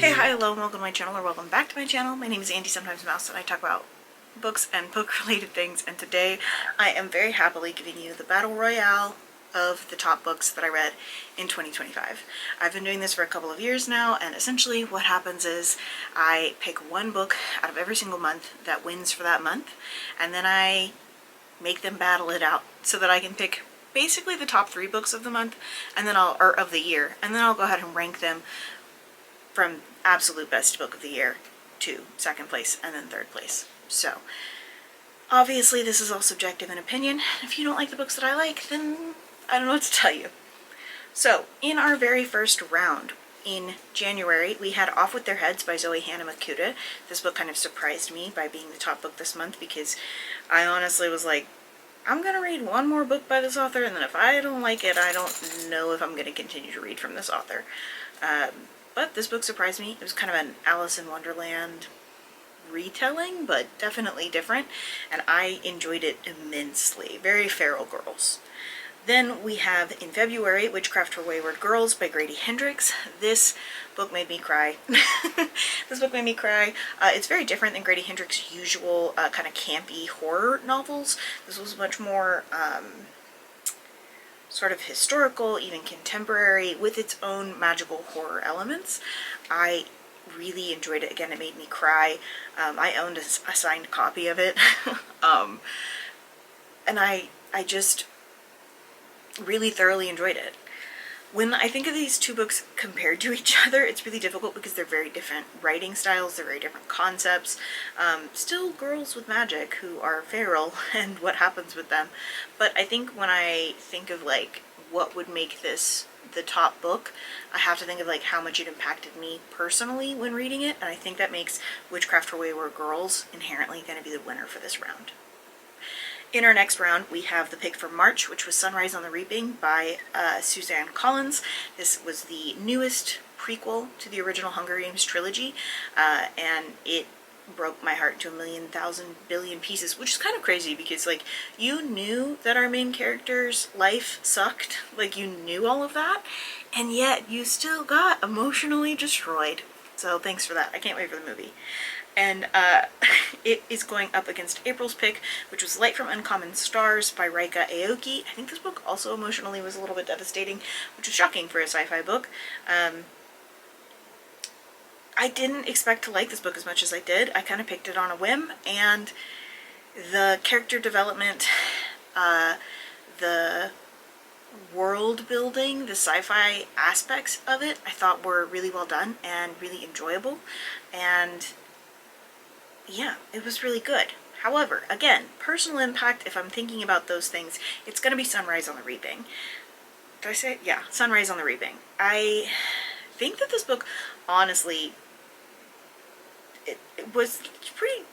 Hey, hi, hello, and welcome to my channel, or welcome back to my channel. My name is Andy, sometimes Mouse, and I talk about books and book-related things, and today I am very happily giving you the Battle Royale of the top books that I read in 2025. I've been doing this for a couple of years now, and essentially what happens is I pick one book out of every single month that wins for that month, and then I make them battle it out so that I can pick basically the top 3 books of the month, and then or of the year, and then I'll go ahead and rank them from absolute best book of the year to second place and then third place. So obviously this is all subjective in opinion. If you don't like the books that I like, then I don't know what to tell you. So in our very first round in January, we had Off With Their Heads by Zoe Hanamakuta. This book kind of surprised me by being the top book this month because I honestly was like, I'm going to read one more book by this author, and then if I don't like it, I don't know if I'm going to continue to read from this author. But this book surprised me. It was kind of an Alice in Wonderland retelling, but definitely different, and I enjoyed it immensely. Very feral girls. Then we have in February, Witchcraft for Wayward Girls by Grady Hendrix. This book made me cry. This book made me cry. It's very different than Grady Hendrix's usual kind of campy horror novels. This was much more sort of historical, even contemporary, with its own magical horror elements. I really enjoyed it. Again, it made me cry. I owned a signed copy of it. And I just really thoroughly enjoyed it. When I think of these two books compared to each other, it's really difficult because they're very different writing styles, they're very different concepts. Still girls with magic who are feral and what happens with them. But I think when I think of like what would make this the top book, I have to think of like how much it impacted me personally when reading it, and I think that makes Witchcraft for Wayward Girls inherently going to be the winner for this round. In our next round, we have the pick for March, which was Sunrise on the Reaping by Suzanne Collins. This was the newest prequel to the original Hunger Games trilogy, and it broke my heart into 1,000,000,000,000,000 pieces, which is kind of crazy because, like, you knew that our main character's life sucked, like, you knew all of that, and yet you still got emotionally destroyed. So thanks for that. I can't wait for the movie. And it is going up against April's pick, which was Light from Uncommon Stars by Raika Aoki. I think this book also emotionally was a little bit devastating, which was shocking for a sci-fi book. I didn't expect to like this book as much as I did. I kind of picked it on a whim, and the character development, the world building, the sci-fi aspects of it, I thought were really well done and really enjoyable, and yeah, it was really good. However, again, personal impact, if I'm thinking about those things, it's going to be Sunrise on the Reaping. Did I say it? Yeah, Sunrise on the Reaping. I think that this book, honestly, it was pretty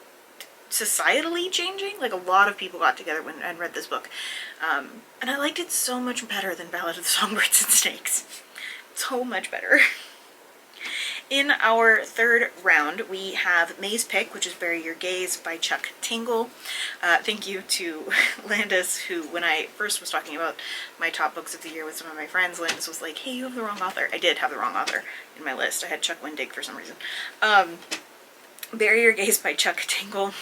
societally changing. Like, a lot of people got together and read this book. And I liked it so much better than Ballad of the Songbirds and Snakes. So much better. In our third round, we have May's pick, which is Bury Your Gaze by Chuck Tingle. Thank you to Landis, who, when I first was talking about my top books of the year with some of my friends, Landis was like, hey, you have the wrong author. I did have the wrong author in my list. I had Chuck Wendig for some reason. Bury Your Gaze by Chuck Tingle.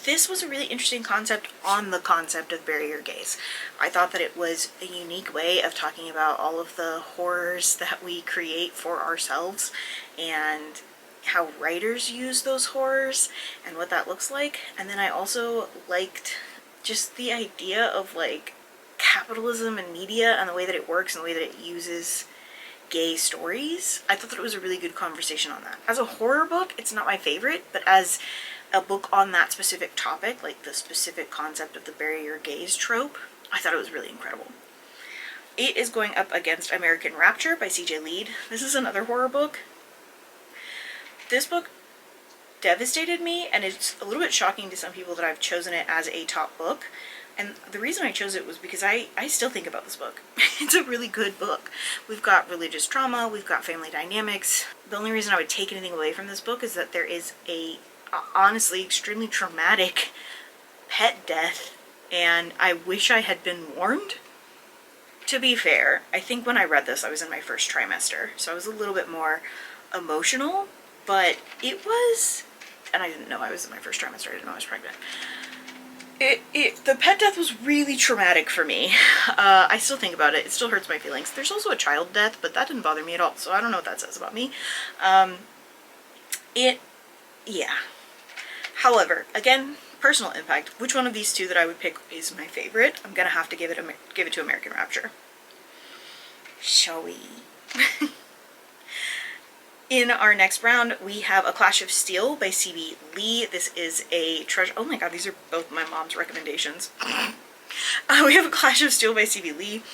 This was a really interesting concept on the concept of Bury Your Gaze. I thought that it was a unique way of talking about all of the horrors that we create for ourselves and how writers use those horrors and what that looks like. And then I also liked just the idea of like capitalism and media and the way that it works and the way that it uses gay stories. I thought that it was a really good conversation on that. As a horror book, it's not my favorite, but as a book on that specific topic, like the specific concept of the Bury Your Gaze trope, I thought it was really incredible. It is going up against American Rapture by C.J. Lead. This is another horror book. This book devastated me, and it's a little bit shocking to some people that I've chosen it as a top book. And the reason I chose it was because I still think about this book. It's a really good book. We've got religious trauma, we've got family dynamics. The only reason I would take anything away from this book is that there is a honestly extremely traumatic pet death, and I wish I had been warned. To be fair, I think when I read this I was in my first trimester, so I was a little bit more emotional, but it was, and I didn't know I was in my first trimester, I didn't know I was pregnant. The pet death was really traumatic for me. I still think about it. It still hurts my feelings. There's also a child death, but that didn't bother me at all, so I don't know what that says about me. Yeah. However, again, personal impact. Which one of these two that I would pick is my favorite? I'm gonna have to give it to American Rapture. Shall we? In our next round, we have A Clash of Steel by C.B. Lee. This is a treasure. Oh my god, these are both my mom's recommendations. We have A Clash of Steel by C.B. Lee,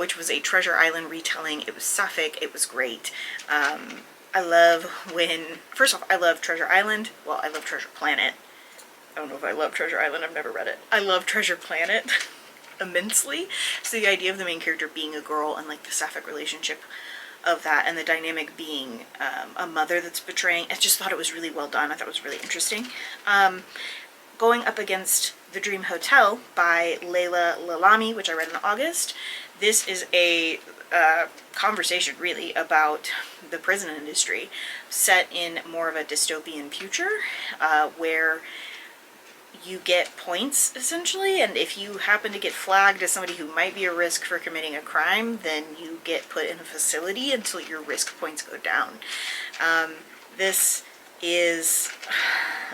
which was a Treasure Island retelling. It was sapphic. It was great. I love when... First off, I love Treasure Island. Well, I love Treasure Planet. I don't know if I love Treasure Island. I've never read it. I love Treasure Planet immensely. So the idea of the main character being a girl and like the sapphic relationship of that, and the dynamic being a mother that's betraying. I just thought it was really well done. I thought it was really interesting. Going up against The Dream Hotel by Leila Lalami, which I read in August. This is a conversation really about the prison industry set in more of a dystopian future where you get points, essentially, and if you happen to get flagged as somebody who might be a risk for committing a crime, then you get put in a facility until your risk points go down. This is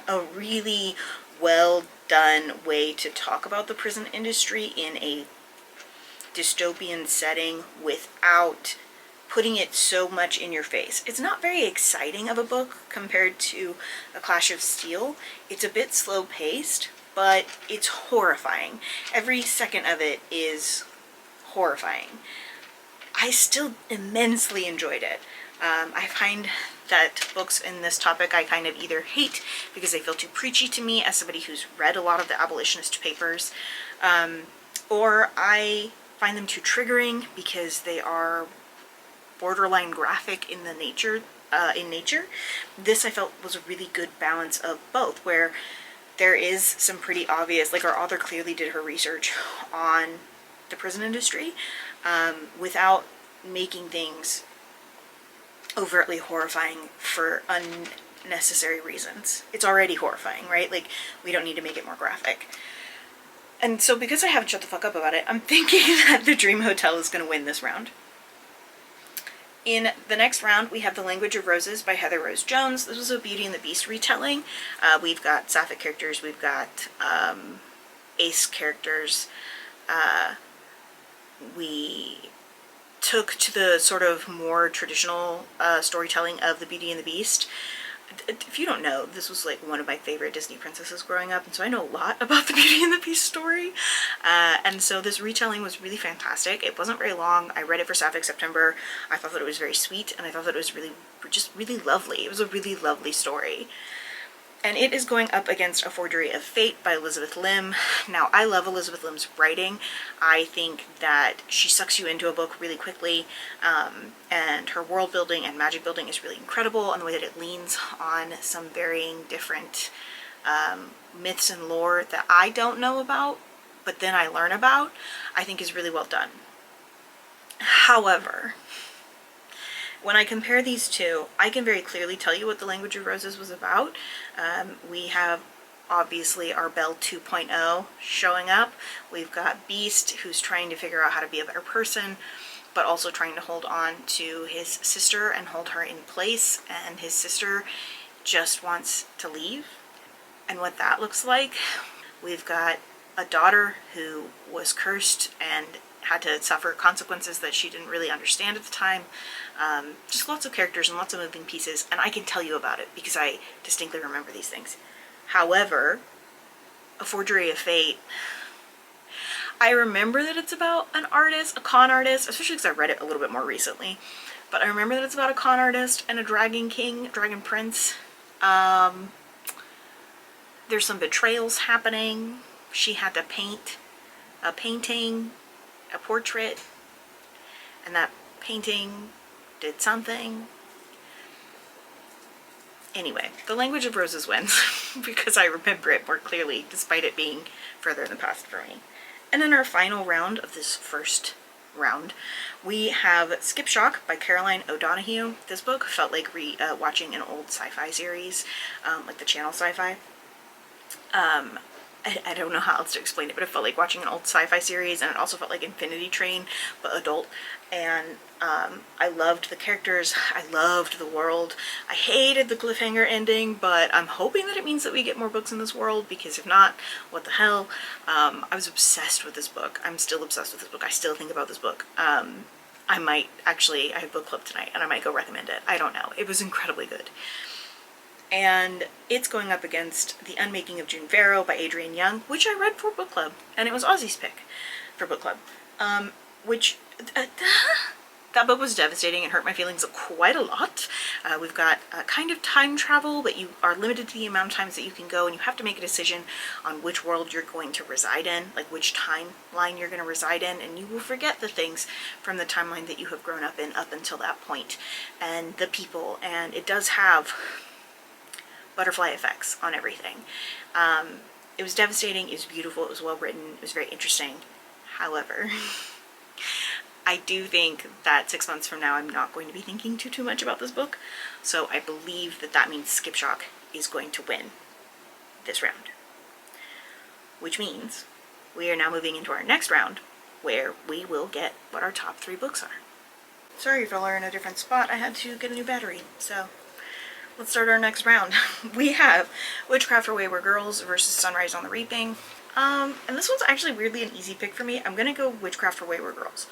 a really well done way to talk about the prison industry in a dystopian setting without putting it so much in your face. It's not very exciting of a book compared to A Clash of Steel. It's a bit slow paced, but it's horrifying. Every second of it is horrifying. I still immensely enjoyed it. I find that books in this topic I kind of either hate because they feel too preachy to me as somebody who's read a lot of the abolitionist papers, or I find them too triggering because they are borderline graphic in the nature. This I felt was a really good balance of both, where there is some pretty obvious, like our author clearly did her research on the prison industry without making things overtly horrifying for unnecessary reasons. It's already horrifying, right? Like, we don't need to make it more graphic. And so because I haven't shut the fuck up about it, I'm thinking that The Dream Hotel is going to win this round. In the next round, we have The Language of Roses by Heather Rose Jones. This was a Beauty and the Beast retelling. We've got sapphic characters, we've got ace characters. We took to the sort of more traditional storytelling of the Beauty and the Beast. If you don't know, this was like one of my favorite Disney princesses growing up, and so I know a lot about the Beauty and the Beast story. And so this retelling was really fantastic. It wasn't very long. I read it for Sapphic September. I thought that it was very sweet, and I thought that it was just really lovely. It was a really lovely story. And it is going up against A Forgery of Fate by Elizabeth Lim. Now, I love Elizabeth Lim's writing. I think that she sucks you into a book really quickly, and her world building and magic building is really incredible, and the way that it leans on some varying different myths and lore that I don't know about, but then I learn about, I think is really well done. However, when I compare these two, I can very clearly tell you what The Language of Roses was about. We have obviously our Belle 2.0 showing up. We've got Beast, who's trying to figure out how to be a better person, but also trying to hold on to his sister and hold her in place, and his sister just wants to leave. And what that looks like, we've got a daughter who was cursed and had to suffer consequences that she didn't really understand at the time. Just lots of characters and lots of moving pieces, and I can tell you about it because I distinctly remember these things. However, A Forgery of Fate, I remember that it's about an artist, a con artist, especially because I read it a little bit more recently, but I remember that it's about a con artist and a dragon king, dragon prince. There's some betrayals happening. She had to paint a painting, a portrait, and that painting did something. Anyway, The Language of Roses wins because I remember it more clearly despite it being further in the past for me. And in our final round of this first round. We have Skip Shock by Caroline O'Donoghue. This book felt like watching an old sci-fi series, like the Channel Sci-Fi. I don't know how else to explain it, but it felt like watching an old sci-fi series, and it also felt like Infinity Train, but adult. And I loved the characters, I loved the world. I hated the cliffhanger ending, but I'm hoping that it means that we get more books in this world, because if not, what the hell? I was obsessed with this book. I'm still obsessed with this book. I still think about this book. I might actually, I have book club tonight, and I might go recommend it. I don't know. It was incredibly good. And it's going up against The Unmaking of June Farrow by Adrienne Young, which I read for book club, and it was Ozzy's pick for book club, that book was devastating and hurt my feelings quite a lot. We've got kind of time travel, but you are limited to the amount of times that you can go, and you have to make a decision on which world you're going to reside in, like which timeline you're going to reside in, and you will forget the things from the timeline that you have grown up in up until that point, and the people, and it does have butterfly effects on everything. It was devastating, it was beautiful, it was well written, it was very interesting. However, I do think that 6 months from now I'm not going to be thinking too much about this book, so I believe that that means Skip Shock is going to win this round. Which means we are now moving into our next round, where we will get what our top 3 books are. Sorry if y'all are in a different spot, I had to get a new battery, so let's start our next round. We have Witchcraft for Wayward Girls versus Sunrise on the Reaping. And this one's actually weirdly an easy pick for me. I'm gonna go Witchcraft for Wayward Girls.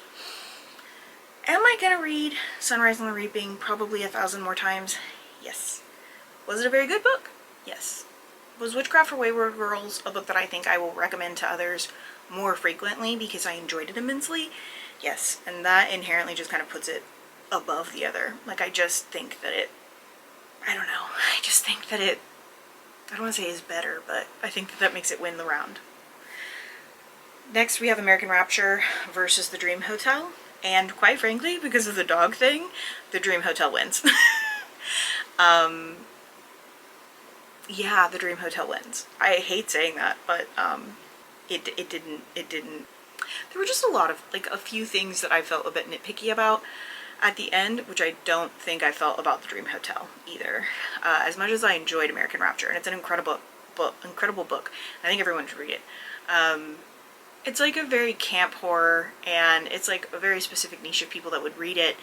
Am I gonna read Sunrise on the Reaping probably 1,000 more times? Yes. Was it a very good book? Yes. Was Witchcraft for Wayward Girls a book that I think I will recommend to others more frequently because I enjoyed it immensely? Yes. And that inherently just kind of puts it above the other. Like, I just think that I don't know. I just think that I don't want to say is better, but I think that that makes it win the round. Next, we have American Rapture versus The Dream Hotel. And quite frankly, because of the dog thing, The Dream Hotel wins. Yeah, The Dream Hotel wins. I hate saying that, but it didn't. There were just a few things that I felt a bit nitpicky about at the end, which I don't think I felt about The Dream Hotel either. As much as I enjoyed American Rapture, and it's an incredible book. I think everyone should read it. It's like a very camp horror, and it's like a very specific niche of people that would read it.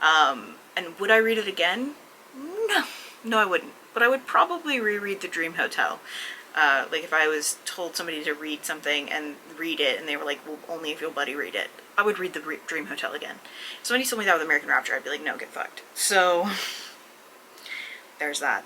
And would I read it again? No, I wouldn't. But I would probably reread The Dream Hotel. Like if I was told somebody to read something and read it, and they were like, well, only if you'll buddy read it, I would read The Dream Hotel again. If somebody told me that with American Rapture, I'd be like, no, get fucked. So, there's that.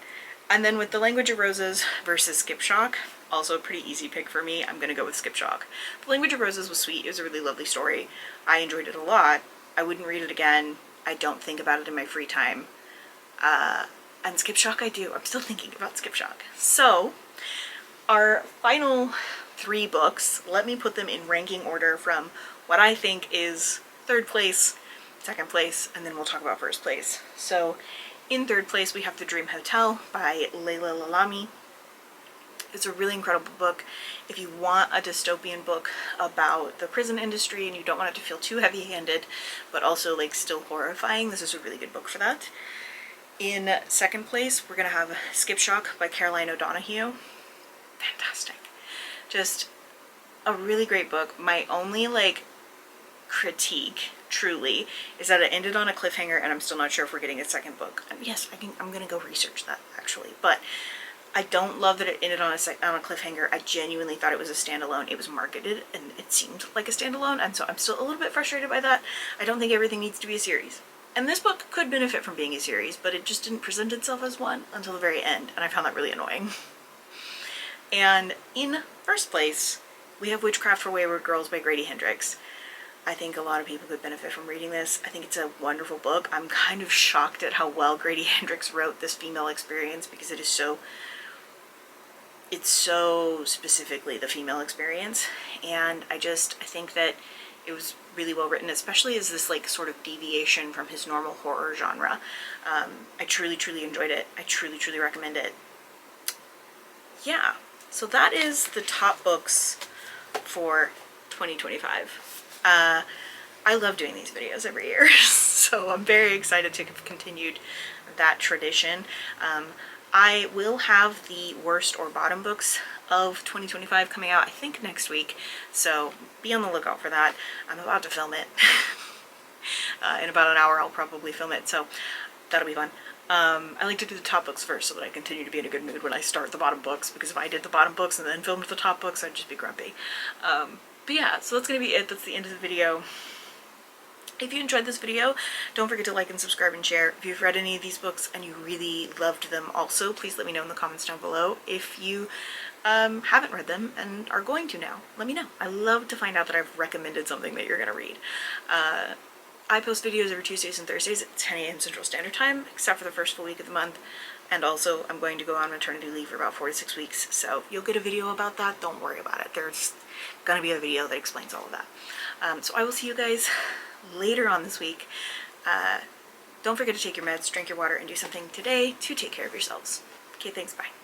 And then with The Language of Roses versus Skip Shock, also a pretty easy pick for me. I'm gonna go with Skip Shock. The Language of Roses was sweet. It was a really lovely story. I enjoyed it a lot. I wouldn't read it again. I don't think about it in my free time. And Skip Shock I do. I'm still thinking about Skip Shock. So, our final 3 books, let me put them in ranking order from what I think is 3rd place, 2nd place, and then we'll talk about 1st place. So, in 3rd place we have The Dream Hotel by Leila Lalami. It's a really incredible book. If you want a dystopian book about the prison industry and you don't want it to feel too heavy-handed, but also like still horrifying, this is a really good book for that. In 2nd place, we're gonna have Skip Shock by Caroline O'Donoghue. Fantastic. Just a really great book. My only critique, truly, is that it ended on a cliffhanger, and I'm still not sure if we're getting a 2nd book. And yes, I'm gonna go research that actually, but I don't love that it ended on a cliffhanger. I genuinely thought it was a standalone. It was marketed and it seemed like a standalone, and so I'm still a little bit frustrated by that. I don't think everything needs to be a series. And this book could benefit from being a series, but it just didn't present itself as one until the very end, and I found that really annoying. And in 1st place, we have Witchcraft for Wayward Girls by Grady Hendrix. I think a lot of people could benefit from reading this. I think it's a wonderful book. I'm kind of shocked at how well Grady Hendrix wrote this female experience, because it's so specifically the female experience, and I think that it was really well written, especially as this sort of deviation from his normal horror genre. I truly enjoyed it. I truly recommend it. Yeah, so that is the top books for 2025. I love doing these videos every year, so I'm very excited to have continued that tradition. I will have the worst or bottom books of 2025 coming out, I think, next week, so be on the lookout for that. I'm about to film it. In about an hour I'll probably film it, so that'll be fun. I like to do the top books first so that I continue to be in a good mood when I start the bottom books, because if I did the bottom books and then filmed the top books, I'd just be grumpy. But yeah, so that's going to be it. That's the end of the video. If you enjoyed this video, don't forget to like and subscribe and share. If you've read any of these books and you really loved them also, please let me know in the comments down below. If you haven't read them and are going to now, let me know. I love to find out that I've recommended something that you're going to read. I post videos every Tuesdays and Thursdays at 10 a.m. Central Standard Time, except for the first full week of the month. And also, I'm going to go on maternity leave for about 4 to 6 weeks, so you'll get a video about that. Don't worry about it. There's going to be a video that explains all of that. So I will see you guys later on this week. Don't forget to take your meds, drink your water, and do something today to take care of yourselves. Okay, thanks, bye.